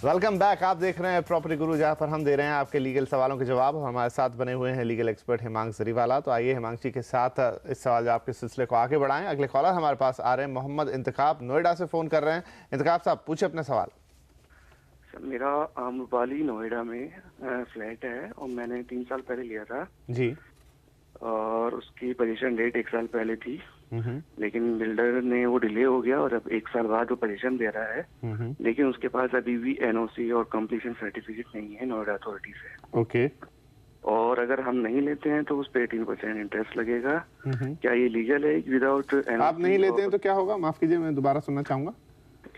Welcome back. आप देख रहे हैं प्रॉपर्टी गुरु, जहां पर हम दे रहे हैं आपके लीगल सवालों के जवाब। हमारे साथ बने हुए हैं लीगल एक्सपर्ट हिमांश जरीवाला। तो आइए हिमांश जी के साथ इस सवाल जवाब के सिलसिले को आगे बढ़ाएं। अगले कॉलर हमारे पास आ रहे हैं मोहम्मद इंतखाब, नोएडा से फोन कर रहे हैं। इंतखाब साहब, पूछे अपना सवाल। सर, मेरा आम्रपाली नोएडा में फ्लैट है और मैंने 3 साल पहले लिया था जी। और उसकी पोजीशन डेट 1 साल पहले थी, लेकिन बिल्डर ने वो डिले हो गया और अब 1 साल बाद वो पोजीशन दे रहा है। लेकिन उसके पास अभी भी एनओसी और कंप्लीशन सर्टिफिकेट नहीं है नोएडा अथॉरिटी से। ओके। और अगर हम नहीं लेते हैं तो उस पर 18% इंटरेस्ट लगेगा। क्या ये लीगल है विदाउट एनओसी? आप नहीं लेते हैं तो क्या होगा? माफ कीजिए, मैं दोबारा सुनना चाहूंगा।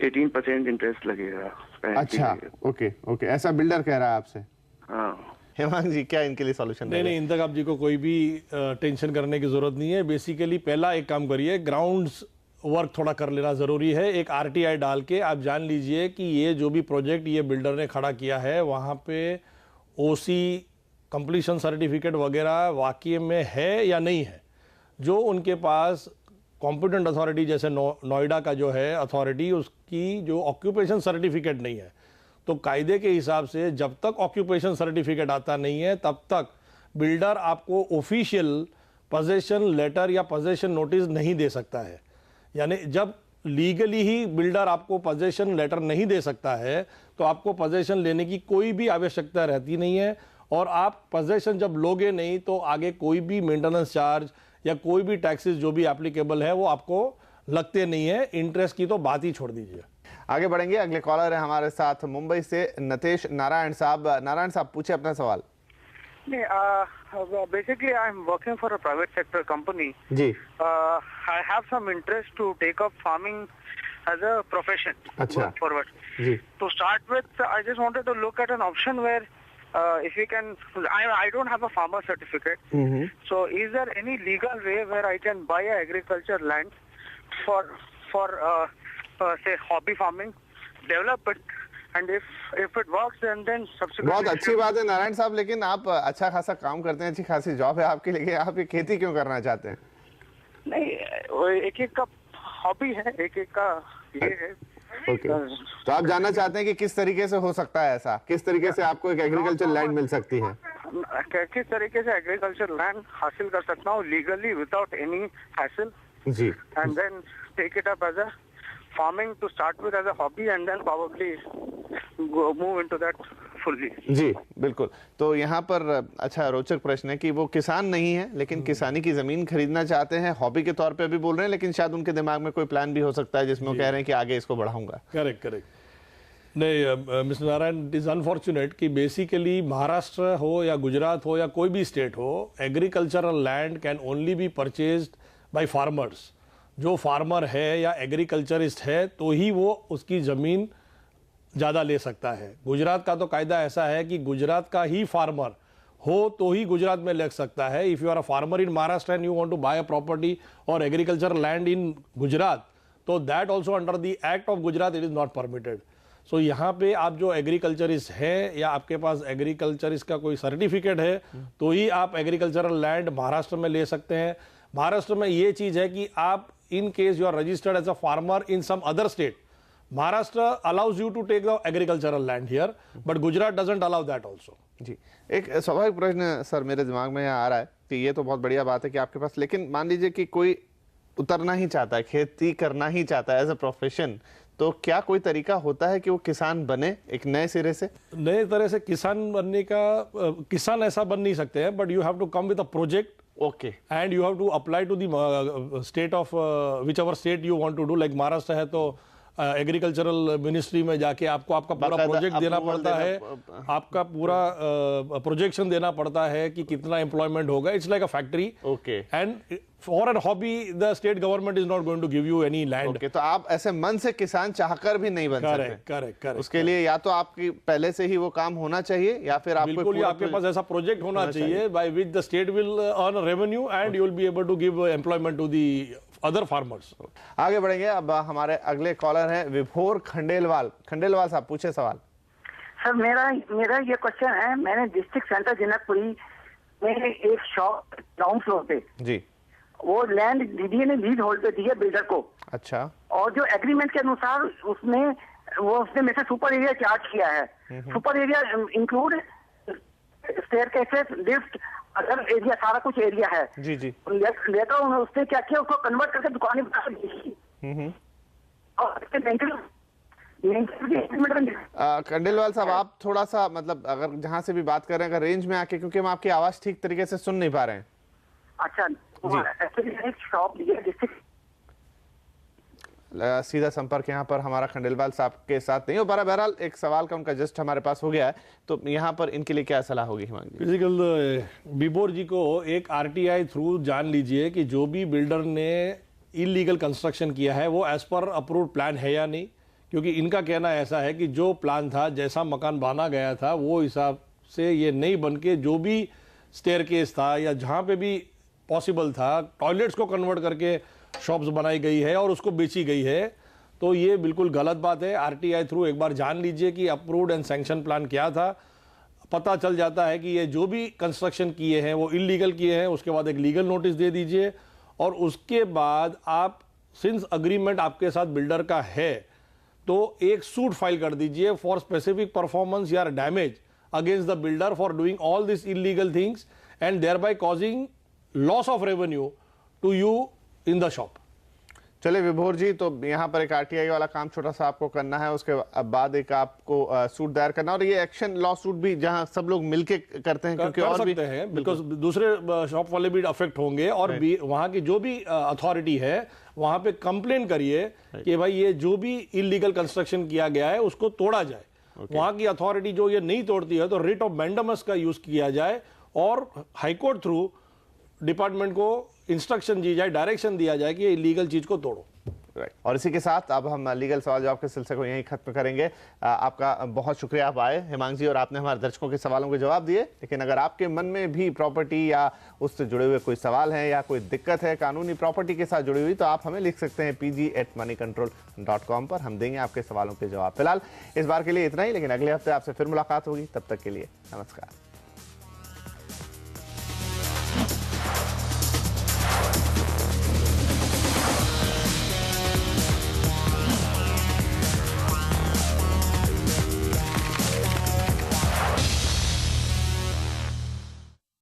18% इंटरेस्ट लगेगा। अच्छा, ओके ओके, ऐसा बिल्डर कह रहा है आपसे? हाँ। हेमंत जी, क्या इनके लिए सॉल्यूशन? नहीं, इंतखाब जी को कोई भी टेंशन करने की जरूरत नहीं है। बेसिकली पहला एक काम करिए, ग्राउंड्स वर्क थोड़ा कर लेना जरूरी है। एक आरटीआई डाल के आप जान लीजिए कि ये जो भी प्रोजेक्ट ये बिल्डर ने खड़ा किया है वहाँ पे ओसी कंप्लीशन सर्टिफिकेट वगैरह वाकई में है या नहीं है। जो उनके पास कॉम्पिटेंट अथॉरिटी जैसे नोएडा का जो है अथॉरिटी, उसकी जो ऑक्यूपेशन सर्टिफिकेट नहीं है, तो कायदे के हिसाब से जब तक ऑक्यूपेशन सर्टिफिकेट आता नहीं है तब तक बिल्डर आपको ऑफिशियल पोजेशन लेटर या पोजेशन नोटिस नहीं दे सकता है। यानी जब लीगली ही बिल्डर आपको पोजेशन लेटर नहीं दे सकता है तो आपको पोजेशन लेने की कोई भी आवश्यकता रहती नहीं है। और आप पोजेशन जब लोगे नहीं तो आगे कोई भी मेंटेनेंस चार्ज या कोई भी टैक्सेस जो भी एप्लीकेबल है वो आपको लगते नहीं है। इंटरेस्ट की तो बात ही छोड़ दीजिए। आगे बढ़ेंगे। अगले कॉलर है हमारे साथ मुंबई से नतेश नारायण साहब। नारायण साहब, पूछे अपना सवाल। Basically, I'm working for a private sector company. Ji. I have some interest to take up farming as a profession. अच्छा। Going forward. Ji. To start with, I just wanted to look at an option where, if we can, I don't have a farmer certificate. So, is there any legal way where I can buy a agriculture land for say hobby farming, develop it, and if it works, then subsequently. बहुत अच्छी बात है नारायण साहब, लेकिन आप अच्छा खासा काम करते हैं, अच्छी खासी जॉब है आपकी, लेकिन आप ये खेती क्यों करना चाहते हैं? नहीं, एक का हॉबी है, एक का ये है। ओके। तो आप जानना चाहते हैं कि किस तरीके से हो सकता है ऐसा, किस तरीके से आपको एक एग्रीकल्चर लैंड मिल सकती है? किस तरीके से एग्रीकल्चर लैंड हासिल कर सकता हूँ लीगली विदाउट एनी हैसल जी, and then take it up as a farming to start with as a hobby and then probably move into that fully. जी बिल्कुल। तो यहाँ पर अच्छा रोचक प्रश्न है कि वो किसान नहीं है लेकिन किसानी की जमीन खरीदना चाहते हैं, हॉबी के तौर पे भी बोल रहे हैं, लेकिन शायद उनके दिमाग में कोई प्लान भी हो सकता है जिसमें वो कह रहे हैं कि आगे इसको बढ़ाऊंगा। करेक्ट। नहीं mister Narayan, it is unfortunate कि बेसिकली महाराष्ट्र हो या गुजरात हो या कोई भी स्टेट हो, agricultural land can only be purchased by farmers. जो फार्मर है या एग्रीकल्चरिस्ट है तो ही वो उसकी ज़मीन ज़्यादा ले सकता है। गुजरात का तो कायदा ऐसा है कि गुजरात का ही फार्मर हो तो ही गुजरात में ले सकता है। If you are a farmer in Maharashtra and you want to buy a property और एग्रीकल्चर लैंड इन गुजरात, तो that also under the act of Gujarat it is not permitted. So यहाँ पे आप जो एग्रीकल्चरिस्ट है या आपके पास एग्रीकल्चरिस्ट का कोई सर्टिफिकेट है तो ही आप एग्रीकल्चरल लैंड महाराष्ट्र में ले सकते हैं। महाराष्ट्र में ये चीज़ है कि आप in case you are registered as a farmer in some other state, Maharashtra allows you to take the agricultural land here, but Gujarat doesn't allow that also. जी, एक स्वाभाविक प्रश्न सर मेरे दिमाग में आ रहा है कि ये तो बहुत बढ़िया बात है कि आपके पास, लेकिन मान लीजिए कि कोई उतरना ही चाहता है, खेती करना ही चाहता है एज अ प्रोफेशन, तो क्या कोई तरीका होता है कि वो किसान बने एक नए सिरे से? नए तरह से किसान बनने का किसान ऐसा बन नहीं सकते हैं, but you have to come with a project. Okay. And you have to apply to the state of whichever state you want to do. Like Maharashtra है तो एग्रीकल्चरल मिनिस्ट्री में जाके आपको आपका पूरा प्रोजेक्ट देना पड़ता है, आपका पूरा प्रोजेक्शन देना पड़ता है कि कितना एम्प्लॉयमेंट होगा. It's like a factory. Okay. And for an hobby the state government is not going to give you any land. Okay, तो आप ऐसे मन से किसान चाहकर भी नहीं बन सकते. करेक्ट. उसके लिए या तो आपकी पहले से ही वो काम होना चाहिए या फिर बिल्कुल आपके पास ऐसा प्रोजेक्ट होना चाहिए by which the state will earn revenue and you will be able to give employment to the other farmers. आगे बढ़ेंगे. अब हमारे अगले कॉलर हैं विभोर खंडेलवाल. खंडेलवाल साहब, पूछे सवाल. सर मेरा ये क्वेश्चन है, मैंने डिस्ट्रिक्ट सेंटर जनकपुरी में एक शॉप ग्राउंड फ्लोर पे जी, वो लैंड डीडीए ने लीज होल्ड पे दी है बिल्डर को. अच्छा. और जो एग्रीमेंट के अनुसार उसमें वो उसने मेरे से सुपर एरिया चार्ज किया है। Super area include staircases, lift, other area, सारा कुछ एरिया है। जी जी। लेकर उसने क्या किया, उसको कन्वर्ट करके दुकानें बना दी। और खंडेलवाल साहब, आप थोड़ा सा मतलब अगर जहां से भी बात कर रहे हैं, अगर रेंज में आके, क्योंकि हम आपकी आवाज ठीक तरीके से सुन नहीं पा रहे हैं। अच्छा, एक्चुअली एक शॉप लिया डिस्ट्रिक्ट। सीधा संपर्क यहाँ पर हमारा खंडेलवाल साहब के साथ नहीं हो पा रहा। बहरहाल एक सवाल का उनका जस्ट हमारे पास हो गया है, तो यहाँ पर इनके लिए क्या सलाह होगी हिमांगी? फिजिकल बिबोर जी को एक आरटीआई थ्रू जान लीजिए कि जो भी बिल्डर ने इलीगल कंस्ट्रक्शन किया है वो एज पर अप्रूव्ड प्लान है या नहीं, क्योंकि इनका कहना ऐसा है कि जो प्लान था, जैसा मकान बना गया था, वो हिसाब से ये नहीं बन के जो भी स्टेयरकेस था या जहाँ पे भी पॉसिबल था, टॉयलेट्स को कन्वर्ट करके शॉप्स बनाई गई है और उसको बेची गई है। तो ये बिल्कुल गलत बात है। आरटीआई थ्रू एक बार जान लीजिए कि अप्रूव्ड एंड सैंक्शन प्लान क्या था। पता चल जाता है कि ये जो भी कंस्ट्रक्शन किए हैं वो इलीगल किए हैं, उसके बाद एक लीगल नोटिस दे दीजिए और उसके बाद आप, सिंस अग्रीमेंट आपके साथ बिल्डर का है, तो एक सूट फाइल कर दीजिए फॉर स्पेसिफिक परफॉर्मेंस या damage against the builder for doing all this illegal things and thereby causing loss of revenue to you in the shop. चलिए विभोर जी, तो यहाँ पर एक आरटीआई वाला काम छोटा सा आपको करना है, उसके बाद एक आपको सूट दायर करना, और ये एक्शन लॉ सूट भी जहाँ सब लोग मिलके करते हैं, क्योंकि और भी हैं, बिकॉज दूसरे शॉप वाले भी अफेक्ट होंगे और भी वहाँ की जो भी अथॉरिटी है वहाँ पे कंप्लेन करिए कि भाई ये जो भी इलीगल कंस्ट्रक्शन किया गया है उसको तोड़ा जाए। वहाँ की अथॉरिटी जो ये नहीं तोड़ती है तो रिट ऑफ मैंडेमस का यूज किया जाए और हाईकोर्ट थ्रू डिपार्टमेंट को इंस्ट्रक्शन दी जाए, डायरेक्शन दिया जाए कि ये इलीगल चीज को तोड़ो। राइट। और इसी के साथ अब हम लीगल सवाल जवाब के सिलसिले को यहीं खत्म करेंगे। आपका बहुत शुक्रिया, आप आए हिमांगी जी और आपने हमारे दर्शकों के सवालों के जवाब दिए। लेकिन अगर आपके मन में भी प्रॉपर्टी या उससे जुड़े हुए कोई सवाल है या कोई दिक्कत है कानूनी प्रॉपर्टी के साथ जुड़ी हुई, तो आप हमें लिख सकते हैं pg@moneycontrol.com पर। हम देंगे आपके सवालों के जवाब। फिलहाल इस बार के लिए इतना ही, लेकिन अगले हफ्ते आपसे फिर मुलाकात होगी। तब तक के लिए नमस्कार।